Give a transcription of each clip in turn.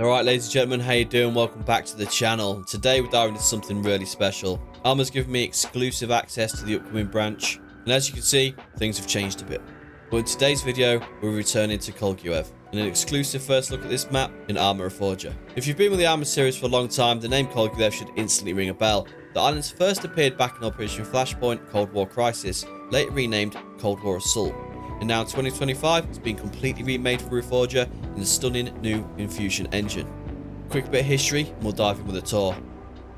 Alright ladies and gentlemen, how you doing? Welcome back to the channel. Today we're diving into something really special. Arma's given me exclusive access to the upcoming branch, and as you can see, things have changed a bit. But in today's video, we're returning to Kolguyev, and an exclusive first look at this map in Arma Reforger. If you've been with the Arma series for a long time, the name Kolguyev should instantly ring a bell. The islands first appeared back in Operation Flashpoint, Cold War Crisis, later renamed Cold War Assault. And now in 2025, it's been completely remade for Reforger in the stunning new Infusion engine. Quick bit of history, and we'll dive in with a tour.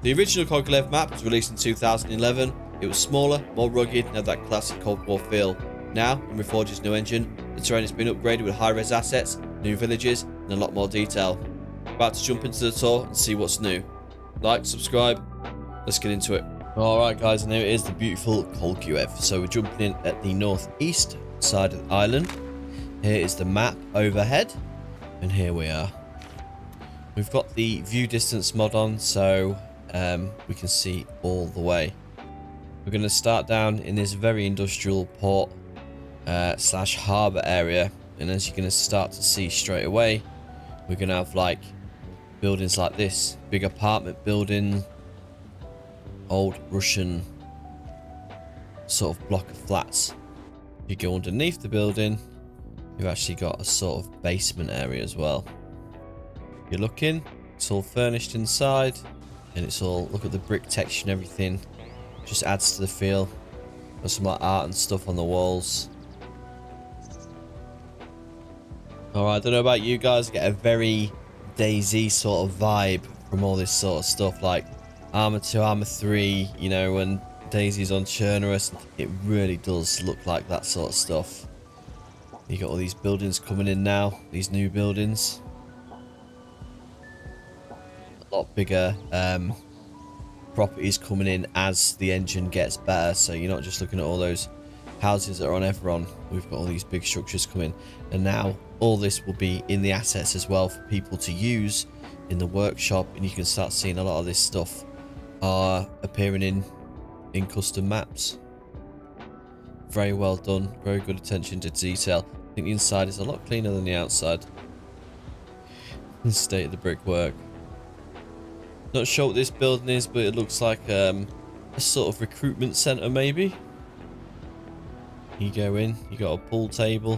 The original Kolguyev map was released in 2011. It was smaller, more rugged, and had that classic Cold War feel. Now, in Reforger's new engine, the terrain has been upgraded with high-res assets, new villages, and a lot more detail. About to jump into the tour and see what's new. Like, subscribe, let's get into it. Alright guys, and there it is, the beautiful Kolguyev. So we're jumping in at the northeast side of the island. Here is the map overhead, and here we are. We've got the view distance mod on, so we can see all the way. We're going to start down in this very industrial port slash harbour area, and as you're going to start to see straight away, we're going to have like buildings like this, big apartment building, old Russian sort of block of flats. You go underneath the building, you've actually got a sort of basement area as well. You're looking, it's all furnished inside, and it's all, look at the brick texture and everything, just adds to the feel. Got some like art and stuff on the walls. Alright, I don't know about you guys, I get a very DayZ sort of vibe from all this sort of stuff, like Arma 2, Arma 3, you know, when DayZ's on Chernarus, it really does look like that sort of stuff. You got all these buildings coming in now, these new buildings. A lot bigger properties coming in as the engine gets better, so you're not just looking at all those houses that are on Everon. We've got all these big structures coming, and now all this will be in the assets as well for people to use in the workshop, and you can start seeing a lot of this stuff appearing in custom maps. Very well done, very good attention to detail. I think the inside is a lot cleaner than the outside. The state of the brickwork. Not sure what this building is, but it looks like a sort of recruitment center maybe. You go in, you got a pool table,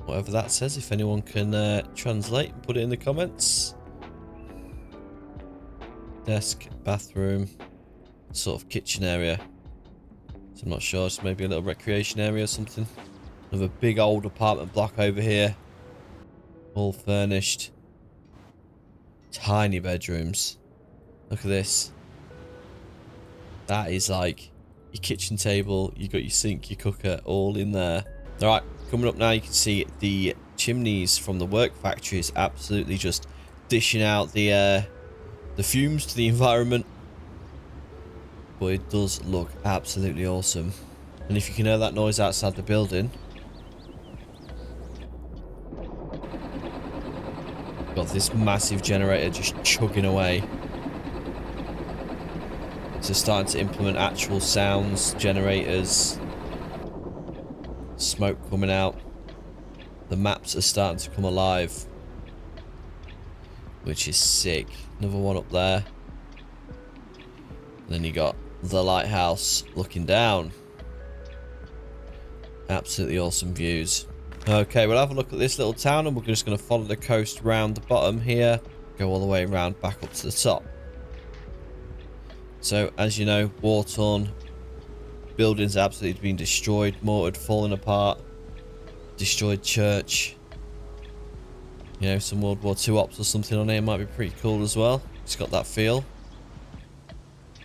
whatever that says, if anyone can translate and put it in the comments. Desk, bathroom, sort of kitchen area. So I'm not sure, it's maybe a little recreation area or something. Another big old apartment block over here, all furnished. Tiny bedrooms. Look at this. That is like your kitchen table, you got your sink, your cooker, all in there. Alright, coming up now, you can see the chimneys from the work factory is absolutely just dishing out the fumes to the environment. But it does look absolutely awesome. And if you can hear that noise outside the building, got this massive generator just chugging away. So starting to implement actual sounds, generators, smoke coming out. The maps are starting to come alive, which is sick. Another one up there. And then you got the lighthouse looking down. Absolutely awesome views. Okay, we'll have a look at this little town, and we're just going to follow the coast round the bottom here, go all the way around back up to the top. So, as you know, war-torn buildings absolutely been destroyed, mortared, falling apart, destroyed church. You know, some World War II ops or something on here might be pretty cool as well. It's got that feel.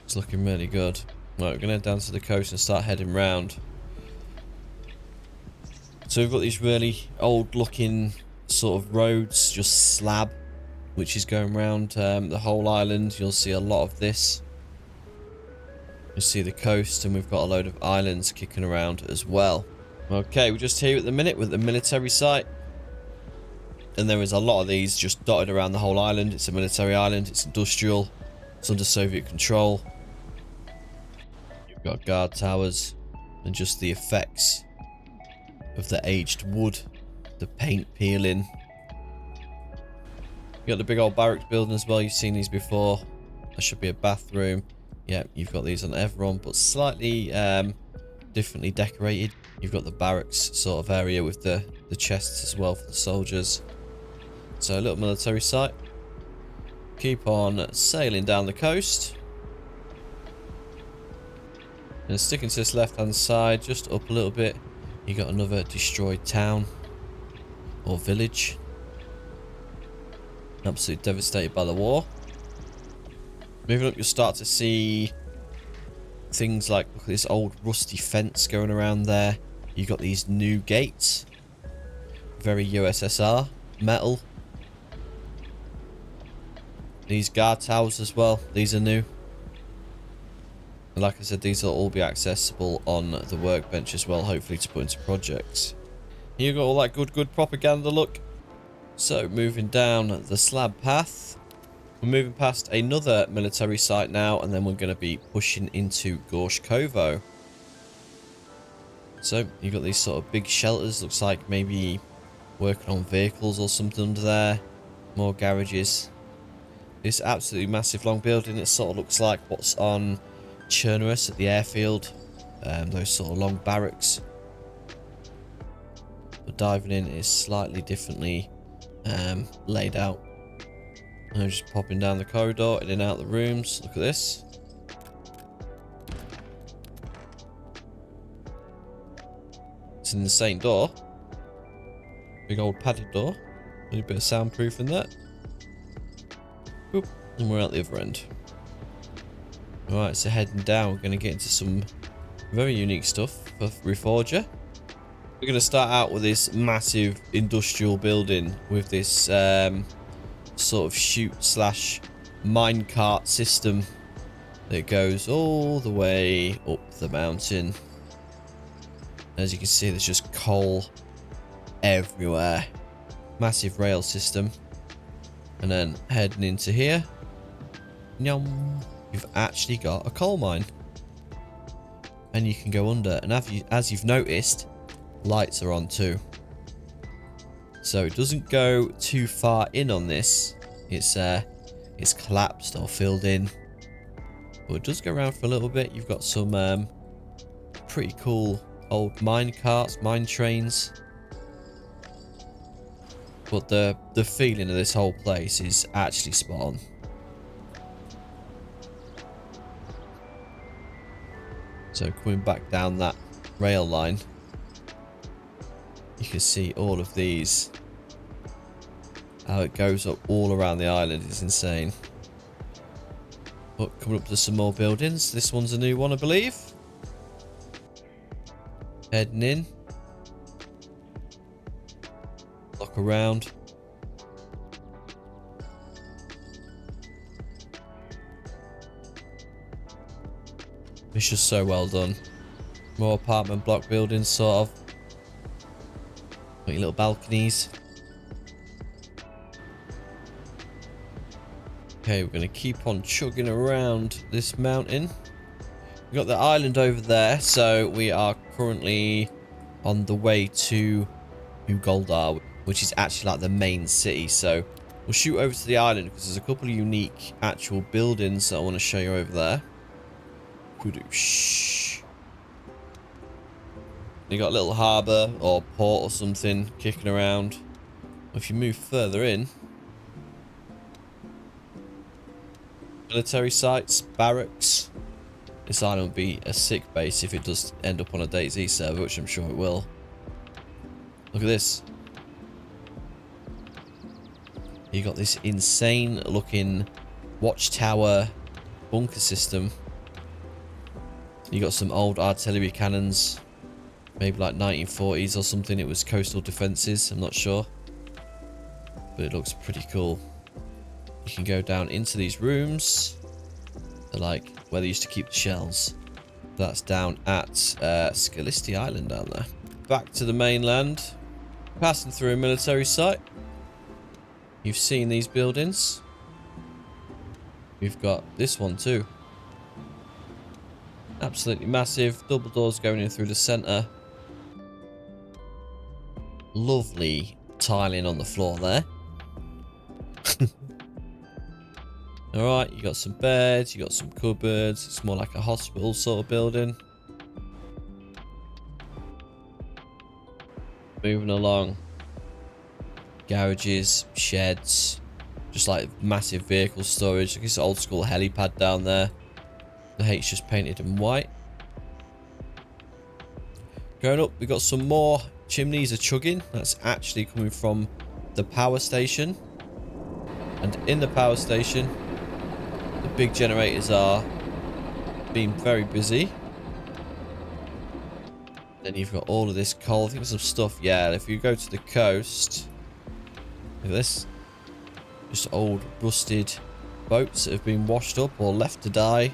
It's looking really good. Right, we're going to head down to the coast and start heading round. So we've got these really old looking sort of roads, just slab, which is going around the whole island. You'll see a lot of this. You'll see the coast, and we've got a load of islands kicking around as well. Okay, we're just here at the minute with the military site. And there is a lot of these just dotted around the whole island. It's a military island, it's industrial, it's under Soviet control. You've got guard towers, and just the effects of the aged wood, the paint peeling, You got the big old barracks building as well. You've seen these before. There should be a bathroom. Yeah, you've got these on everyone, but slightly differently decorated. You've got the barracks sort of area with the chests as well for the soldiers. So a little military site. Keep on sailing down the coast. And sticking to this left hand side, just up a little bit, you got another destroyed town or village. Absolutely devastated by the war. Moving up, you'll start to see things like, look at this old rusty fence going around there. You got these new gates, very USSR metal. These guard towers as well, these are new. And like I said, these will all be accessible on the workbench as well, hopefully to put into projects. Here you got all that good propaganda look. So moving down the slab path, we're moving past another military site now, and then we're going to be pushing into Gorshkovo. So you've got these sort of big shelters, looks like maybe working on vehicles or something under there. More garages. This absolutely massive long building, it sort of looks like what's on Chernobyl at the airfield. Those sort of long barracks. But diving in is slightly differently laid out. And I'm just popping down the corridor, in and out the rooms. Look at this. It's an insane door. Big old padded door. A little bit of soundproof in that. Boop. And we're out the other end. Alright, so heading down, we're going to get into some very unique stuff for Reforger. We're going to start out with this massive industrial building with this sort of chute/minecart system that goes all the way up the mountain. As you can see, there's just coal everywhere. Massive rail system. And then heading into here, you've actually got a coal mine. And you can go under. And as you've noticed, lights are on too. So it doesn't go too far in on this. It's collapsed or filled in. But it does go around for a little bit. You've got some pretty cool old mine carts, mine trains. But the feeling of this whole place is actually spot on. So coming back down that rail line, you can see all of these. How it goes up all around the island is insane. But coming up to some more buildings. This one's a new one, I believe. Heading in. Look around. It's just so well done. More apartment block buildings, sort of. Got your little balconies. Okay, we're going to keep on chugging around this mountain. We've got the island over there, so we are currently on the way to Ugoldar, which is actually like the main city. So we'll shoot over to the island because there's a couple of unique actual buildings that I want to show you over there. You got a little harbour or port or something kicking around. If you move further in, military sites, barracks. This island will be a sick base if it does end up on a DayZ server, which I'm sure it will. Look at this. You got this insane looking watchtower bunker system. You got some old artillery cannons, maybe like 1940s or something. It was coastal defenses, I'm not sure, but it looks pretty cool. You can go down into these rooms. They're like where they used to keep the shells. That's down at Skalisti Island down there. Back to the mainland, passing through a military site. You've seen these buildings. We've got this one too. Absolutely massive. Double doors going in through the centre. Lovely tiling on the floor there. Alright, you got some beds, you got some cupboards. It's more like a hospital sort of building. Moving along. Garages, sheds, just like massive vehicle storage. Like this old school helipad down there. The H just painted in white. Going up, we got some more chimneys are chugging. That's actually coming from the power station. And in the power station, the big generators are being very busy. Then you've got all of this coal. I think there's some stuff. Yeah, if you go to the coast, look at this. Just old rusted boats that have been washed up or left to die.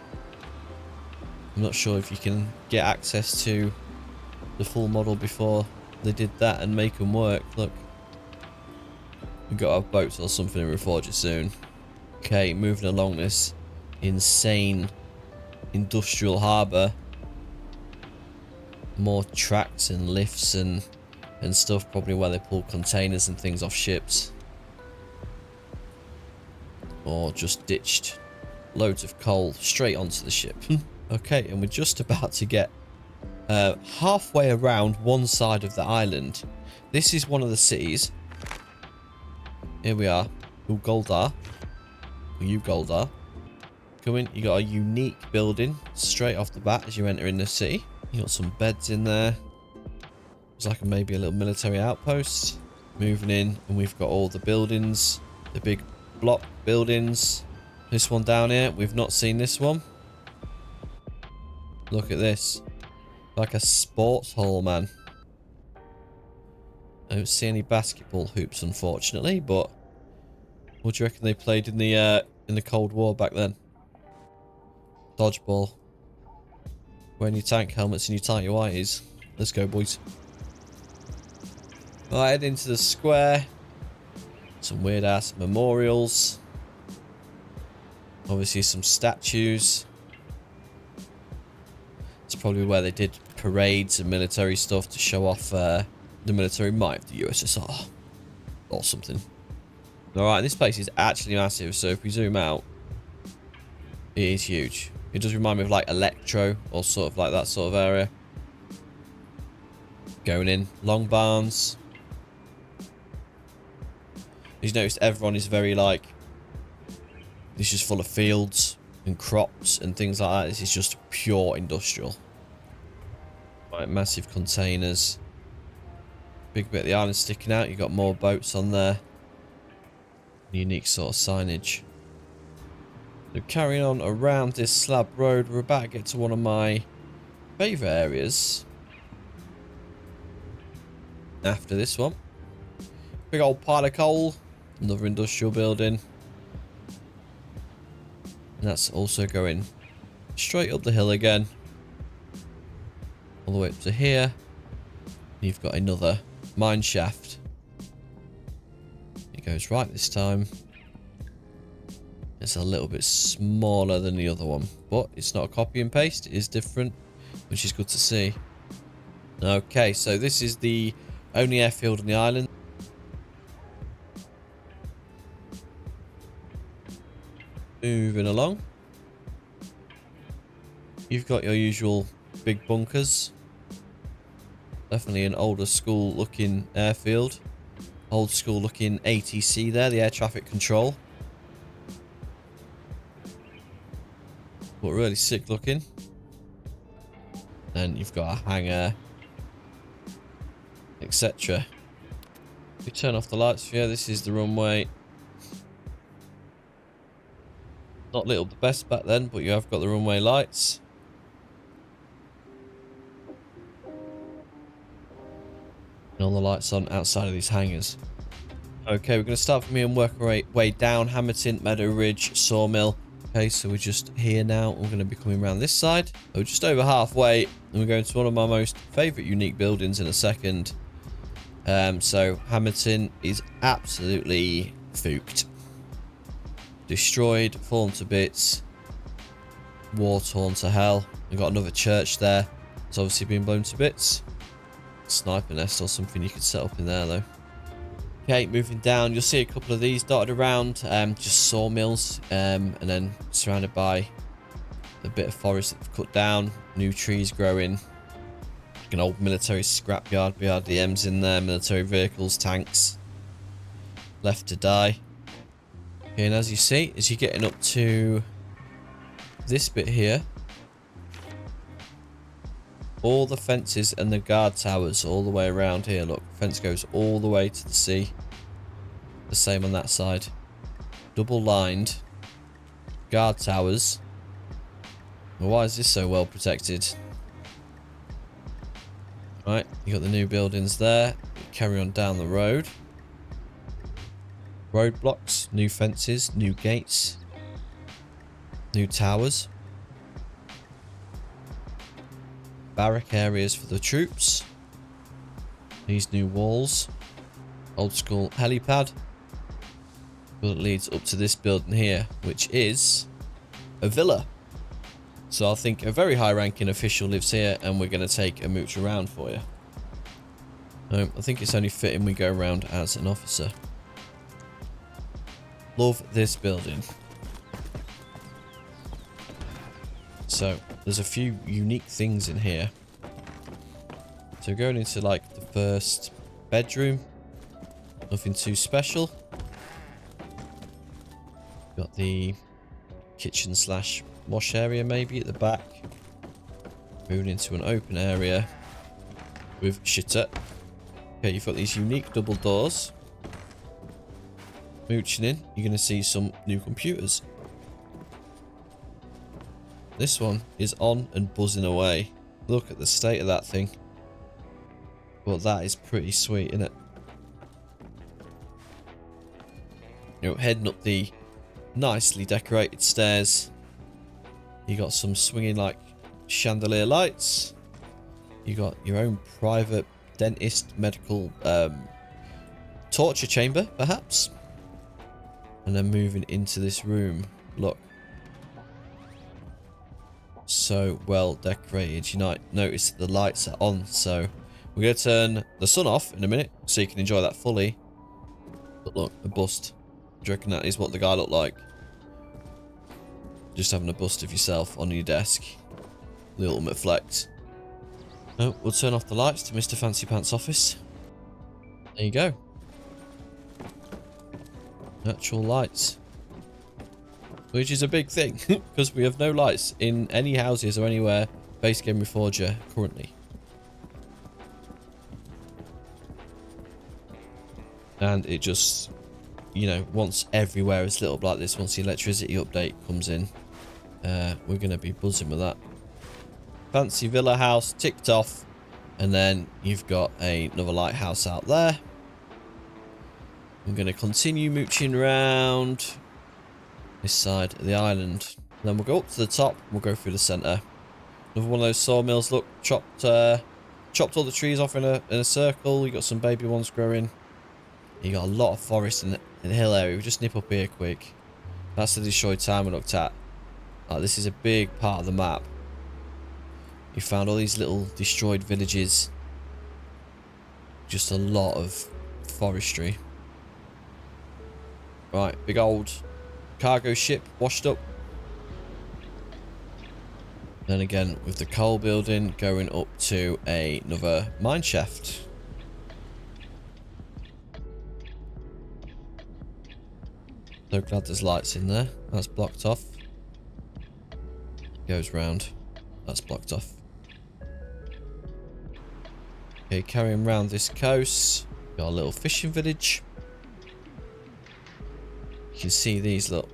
I'm not sure if you can get access to the full model before they did that and make them work. Look. We've got to have boats or something in Reforger soon. Okay, moving along this insane industrial harbour. More tracks and lifts and stuff, probably where they pull containers and things off ships. Or just ditched loads of coal straight onto the ship. Okay, and we're just about to get halfway around one side of the island. This is one of the cities. Here we are. Goldar. You Goldar. Come in. You got a unique building straight off the bat as you enter in the city. You got some beds in there. It's like maybe a little military outpost. Moving in, and we've got all the buildings, the big block buildings. This one down here, we've not seen this one. Look at this, like a sports hall, man. I don't see any basketball hoops, unfortunately, but what do you reckon they played in the Cold War back then? Dodgeball. Wearing your tank helmets and your tighty whities. Let's go, boys. Right, head into the square. Some weird ass memorials. Obviously some statues. It's probably where they did parades and military stuff to show off the military might of the USSR. Or something. Alright, this place is actually massive, so if we zoom out, it is huge. It does remind me of like Electro, or sort of like that sort of area. Going in. Long barns. You've noticed everyone is very like, this is full of fields and crops and things like that. This is just pure industrial. Right, massive containers. Big bit of the island sticking out. You've got more boats on there. Unique sort of signage. So carrying on around this slab road, we're about to get to one of my favourite areas. After this one. Big old pile of coal. Another industrial building. And that's also going straight up the hill again. All the way up to here. You've got another mine shaft. It goes right this time. It's a little bit smaller than the other one, but it's not a copy and paste. It is different, which is good to see. Okay, so this is the only airfield on the island. Moving along. You've got your usual big bunkers. Definitely an older school looking airfield. Old school looking ATC there, the air traffic control. But really sick looking. And you've got a hangar, etc. We turn off the lights here. This is the runway. Not lit up the best back then, but you have got the runway lights. And all the lights on outside of these hangars. Okay, we're going to start from here and work our way down. Hammerton, Meadow Ridge, Sawmill. Okay, so we're just here now. We're going to be coming around this side. We're just over halfway. And we're going to one of my most favourite unique buildings in a second. So Hammerton is absolutely fooked. Destroyed, fallen to bits. War torn to hell. We've got another church there. It's obviously been blown to bits. Sniper nest or something you could set up in there though. Okay, moving down, you'll see a couple of these dotted around, just sawmills, and then surrounded by a bit of forest that's cut down, new trees growing, like an old military scrapyard, BRDMs in there, military vehicles, tanks, left to die. Okay, and as you see, as you're getting up to this bit here, all the fences and the guard towers all the way around here. Look, fence goes all the way to the sea. The same on that side. Double lined guard towers. Well, why is this so well protected? Right, you got the new buildings there. Carry on down the road. Roadblocks, new fences, new gates, new towers. Barrack areas for the troops. These new walls. Old school helipad. Well, it leads up to this building here, which is a villa. So I think a very high ranking official lives here, and we're going to take a mooch around for you. I think it's only fitting we go around as an officer. Love this building. So there's a few unique things in here. So going into like the first bedroom, nothing too special. Got the kitchen slash wash area maybe at the back. Moving into an open area with shitter. Okay, you've got these unique double doors. Mooching in, you're going to see some new computers. This one is on and buzzing away. Look at the state of that thing. Well, that is pretty sweet, isn't it? You know, heading up the nicely decorated stairs. You got some swinging like chandelier lights. You got your own private dentist medical torture chamber, perhaps. And then moving into this room. Look. So well decorated. You might notice that the lights are on, so we're going to turn the sun off in a minute so you can enjoy that fully. But look, a bust. Do you reckon that is what the guy looked like? Just having a bust of yourself on your desk. The ultimate flex. Oh, we'll turn off the lights to Mr. Fancy Pants' office. There you go. Natural lights. Which is a big thing, because we have no lights in any houses or anywhere based Arma Reforger currently. And it just, you know, once everywhere is lit up like this, once the electricity update comes in, we're going to be buzzing with that. Fancy villa house ticked off, and then you've got another lighthouse out there. I'm going to continue mooching around this side of the island. And then we'll go up to the top. We'll go through the centre. Another one of those sawmills. Look, chopped all the trees off in a circle. You got some baby ones growing. You got a lot of forest in the hill area. We'll just nip up here quick. That's the destroyed town we looked at. This is a big part of the map. You found all these little destroyed villages. Just a lot of forestry. Right, big old cargo ship washed up. Then again, with the coal building going up to another mine shaft. So glad there's lights in there. That's blocked off. Goes round. That's blocked off. Okay, carrying round this coast. Got a little fishing village. You can see these, look.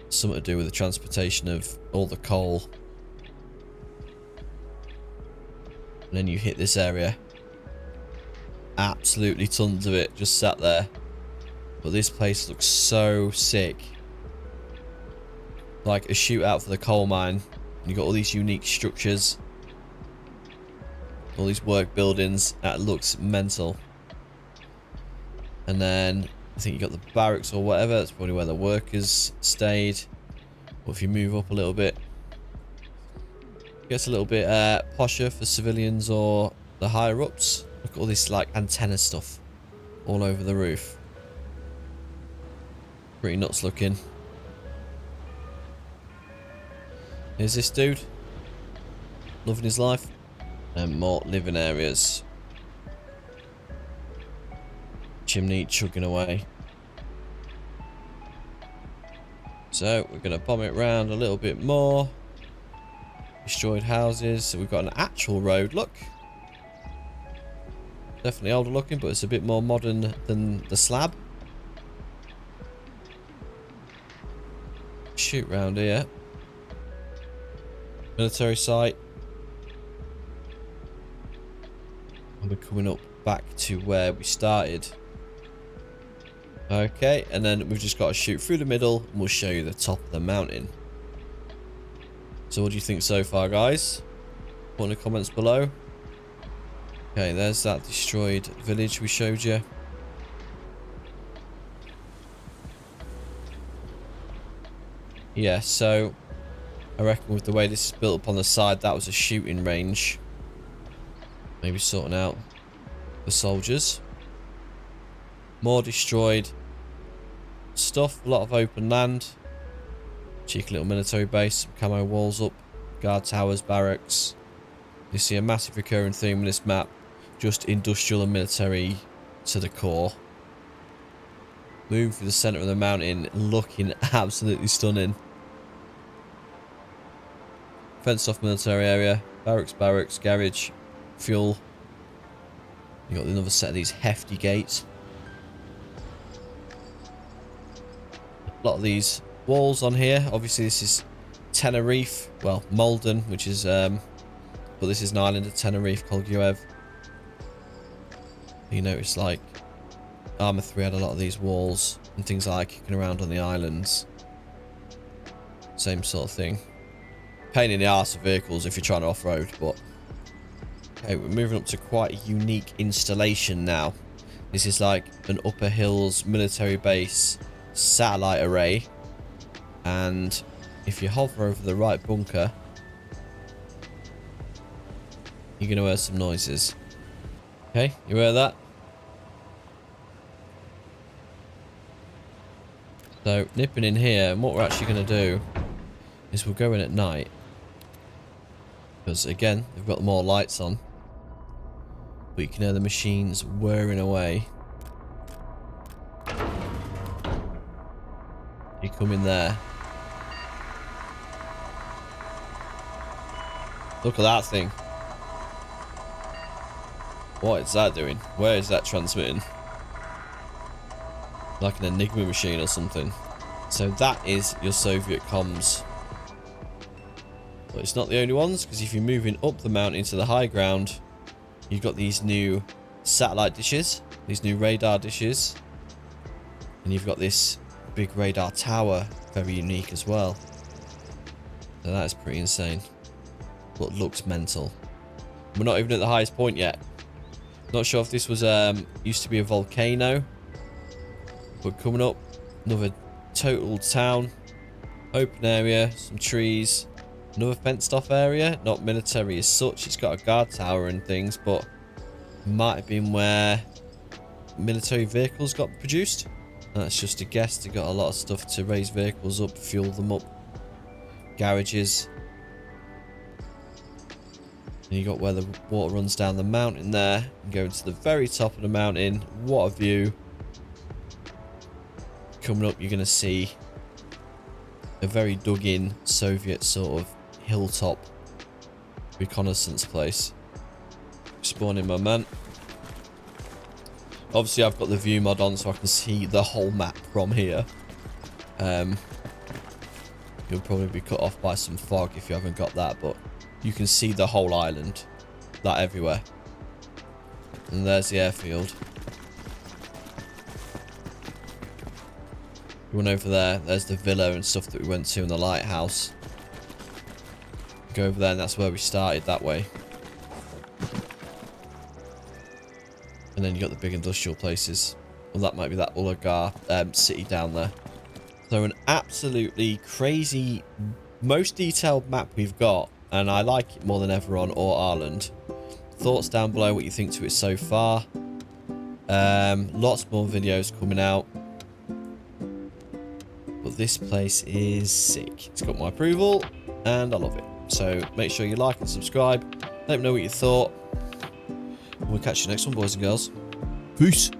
Something to do with the transportation of all the coal. And then you hit this area. Absolutely tons of it just sat there. But this place looks so sick. Like a shootout for the coal mine. You got all these unique structures. All these work buildings. That looks mental. And then I think you got the barracks or whatever. That's probably where the workers stayed. Or if you move up a little bit, it gets a little bit posher for civilians or the higher ups. Look at all this like antenna stuff all over the roof. Pretty nuts looking. Here's this dude. Loving his life. And more living areas. Chimney chugging away. So we're going to bomb it around a little bit more. Destroyed houses. So we've got an actual road. Look. Definitely older looking, but it's a bit more modern than the slab. Shoot round here. Military site. And we're coming up back to where we started. Okay, and then we've just got to shoot through the middle and we'll show you the top of the mountain. So what do you think so far, guys? Put in the comments below. Okay, there's that destroyed village we showed you. Yeah, so I reckon with the way this is built up on the side, that was a shooting range. Maybe sorting out the soldiers. More destroyed stuff, a lot of open land. Cheeky little military base, camo walls up, guard towers, barracks. You see a massive recurring theme in this map. Just industrial and military to the core. Moving through the centre of the mountain, looking absolutely stunning. Fenced off military area, barracks, garage, fuel. You got another set of these hefty gates. A lot of these walls on here. Obviously, this is Tenerife. Well, Malden, which is, but this is an island of Tenerife, Kolguyev. You notice, like, Arma 3 had a lot of these walls and things like kicking around on the islands. Same sort of thing. Pain in the arse of vehicles if you're trying to off-road, but... Okay, we're moving up to quite a unique installation now. This is like an Upper Hills military base satellite array. And if you hover over the right bunker, you're going to hear some noises. Okay, you hear that? So, nipping in here, and what we're actually going to do is we'll go in at night. Because, again, they've got more lights on. But you can hear the machines whirring away. You come in there. Look at that thing. What is that doing? Where is that transmitting? Like an Enigma machine or something. So that is your Soviet comms. But it's not the only ones, because if you're moving up the mountain to the high ground, you've got these new satellite dishes, these new radar dishes. And you've got this big radar tower, very unique as well. So that is pretty insane. But looks mental. We're not even at the highest point yet. Not sure if this was used to be a volcano. But coming up, another total town. Open area, some trees. Another fenced off area. Not military as such. It's got a guard tower and things, but might have been where military vehicles got produced. That's just a guess. They got a lot of stuff to raise vehicles up, fuel them up. Garages. And you got where the water runs down the mountain there. And going to the very top of the mountain. What a view. Coming up, you're going to see a very dug in Soviet sort of hilltop reconnaissance place. Spawning my man. Obviously, I've got the view mod on so I can see the whole map from here. You'll probably be cut off by some fog if you haven't got that, but you can see the whole island. That everywhere. And there's the airfield. We went over there. There's the villa and stuff that we went to in the lighthouse. Go over there and that's where we started that way. And then you got the big industrial places. Well, that might be that Ulagar city down there. So an absolutely crazy, most detailed map we've got. And I like it more than ever on Or Ireland. thoughts down below, what you think to it so far. Lots more videos coming out. But this place is sick. It's got my approval and I love it. So make sure you like and subscribe. Let me know what you thought. We'll catch you next one, boys and girls. Peace.